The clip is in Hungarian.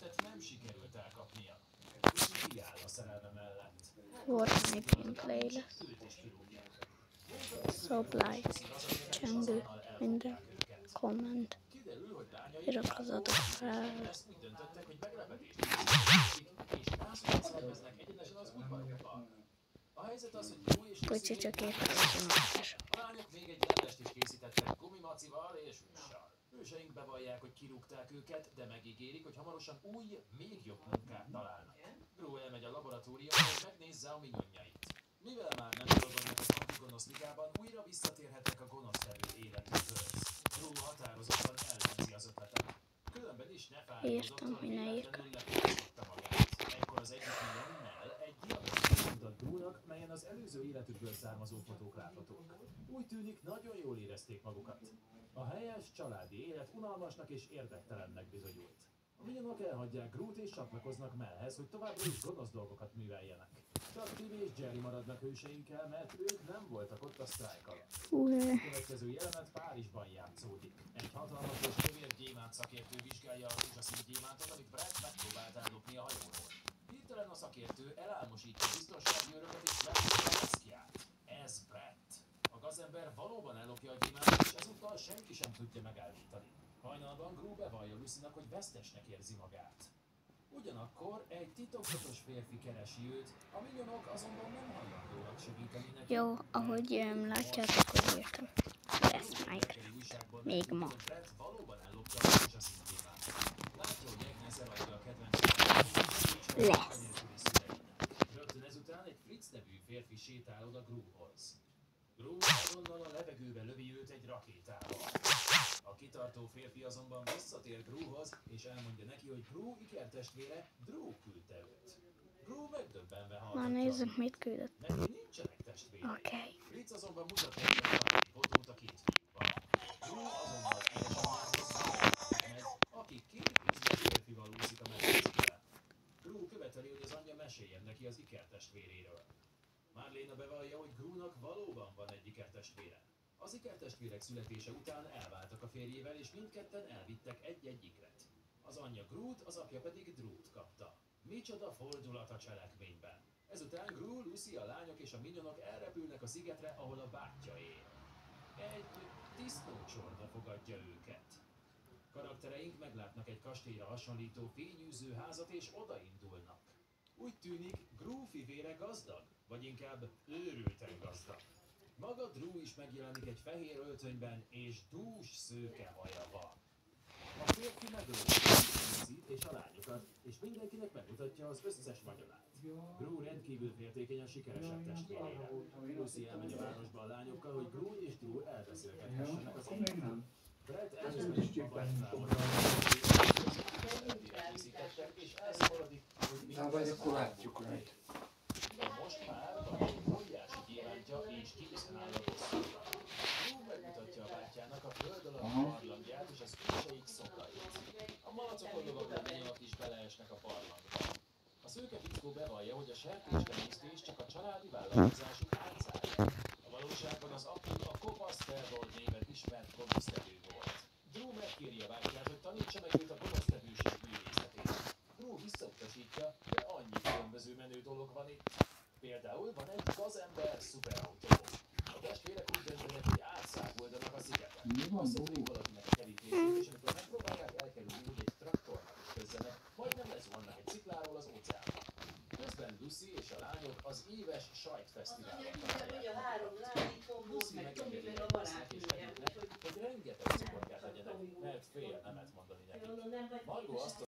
Brettet nem sikerült elkapnia. Kiáll a szerelme mellett. Fortnite gameplay lesz. Supply, csengő, minden, komment, iratkozzatok fel. Úgy döntöttek, hogy meglepetést készítik, és másokat szerveznek egyenesen az udvarukba. A helyzet az, hogy Gru és Kocsi csak érkezésem. a lányok még egy levelest is készítettek gumimacival és őssal. Őseink bevallják, hogy kirúgták őket, de megígérik, hogy hamarosan új, még jobb munkát találnak. Gru elmegy a laboratóriumba, hogy megnézze a minyonjait. Mivel már nem dolgoznak az antigonosz ligában, újra visszatérhetnek a gonosztevő életükhöz. Gru határozottan ellenzi az ötletet. Különben is ne Írtam, hogy ne írtam. Ekkor az egyik minyonnel egy diagnosztist mutat Grunak, melyen az előző életükből származó fotók láthatók. Úgy tűnik, nagyon jól érezték magukat. A helyes családi élet unalmasnak és érdektelennek bizonyult. A minyonok elhagyják Grut és csatlakoznak Melhez, hogy továbbra is gonosz dolgokat műveljenek. Csak Timmy és Jerry maradnak hőseinkkel, mert ők nem voltak ott a sztrájk alatt. A következő jelenet Párizsban játszódik. Egy hatalmas és kövér gyémánt szakértő vizsgálja a rózsaszín gyémántot, amit Brett megpróbált ellopni a hajóról. Hirtelen a szakértő elálmosítja a biztonsági őröket és leveszi a maszkját. Ez Brett. A gazember valóban ellopja a gyémántot, és ezúttal senki sem tudja megállítani. Hajnalban Gru bevallja Lucynak, hogy vesztesnek érzi magát. Ugyanakkor egy titokzatos férfi keresi őt, a minyonok azonban nem hajlandóak segíteni neki. Jó, ahogy látjátok, hogy írtam. Lesz majd. Még ma. Brett valóban ellopja a rózsaszín gyémántot. Látja, hogy Agnes eladja a kedvenc Lesz. Rögtön ezután egy Fritz nevű férfi sétál oda Gruhoz. Gru azonnal a levegőbe lövi őt egy rakétával. A kitartó férfi azonban visszatér Gruhoz, és elmondja neki, hogy Gru ikertestvére Drew küldte őt. Gru megdöbbenve hallgatja. Na nézzük, mit küldött. Neki nincsenek testvérei. Oké. Fritz azonban mutat neki egy családi fotót a két fiúval. Gru azonnal édesanyjához megy, aki két üzlet férfival úszik a medencében. Gru követeli, hogy az anyja meséljen neki az ikertestvéréről. Marlena bevallja, hogy Grunak valóban van egy ikertestvére. Az ikertestvérek születése után elváltak a férjével, és mindketten elvittek egy-egy ikret. Az anyja Grut, az apja pedig Drew-t kapta. Micsoda fordulat a cselekményben. Ezután Gru, Lucy, a lányok és a minyonok elrepülnek a szigetre, ahol a bátyja él. Egy disznócsorda fogadja őket. Karaktereink meglátnak egy kastélyra hasonlító fényűző házat, és odaindulnak. Úgy tűnik, Gru fivére gazdag, vagy inkább őrülten gazdag. Maga Drew is megjelenik egy fehér öltönyben, és dús szőke haja van. A férfi megölődik és a lányokat, és mindenkinek megmutatja az összes vagyonát. Gru rendkívül féltékeny a sikeresebb testvérére. Lucy elmegy a városba a lányokkal, hogy Gru és Drew elbeszélgethessenek az életről. Brett elmegy a bajtával, és elszaborodik, hogy akkor látjuk rajta. most már van egy óriási gyémántja, és készen áll a bosszúra. Gru megmutatja a bátyjának a föld alatt barlangját és az őseik szobrait. A malacokon lovagoló minyonok is beleesnek a barlangba. A szőke fickó bevallja, hogy a sertéstenyésztés csak a családi vállalkozásuk átszárja. A valóságban az apja a kopasz Terror néven ismert gonosztevő volt. Gru megkéri a bátyját, hogy tanítsa meg őt a gonosztevőség művészetét. Gru visszautasítja, de annyi különböző menő dolog van itt. Például van egy gazember szuperautó. A testvérek úgy döntenek, hogy átszágoldanak a szigeten. Összetűnik valakinek a kerítését, és amikor megpróbálják elkerülni, hogy egy traktornak ütközzenek, majdnem lezuhannak egy szikláról az óceánba. Közben Lucy és a lányok az éves sajtfesztiválon találják. Lucy megengedi Agnesnek és Editnek, hogy rengeteg cukorkát legyenek, mert fél nemet mondani nekik. Margot azt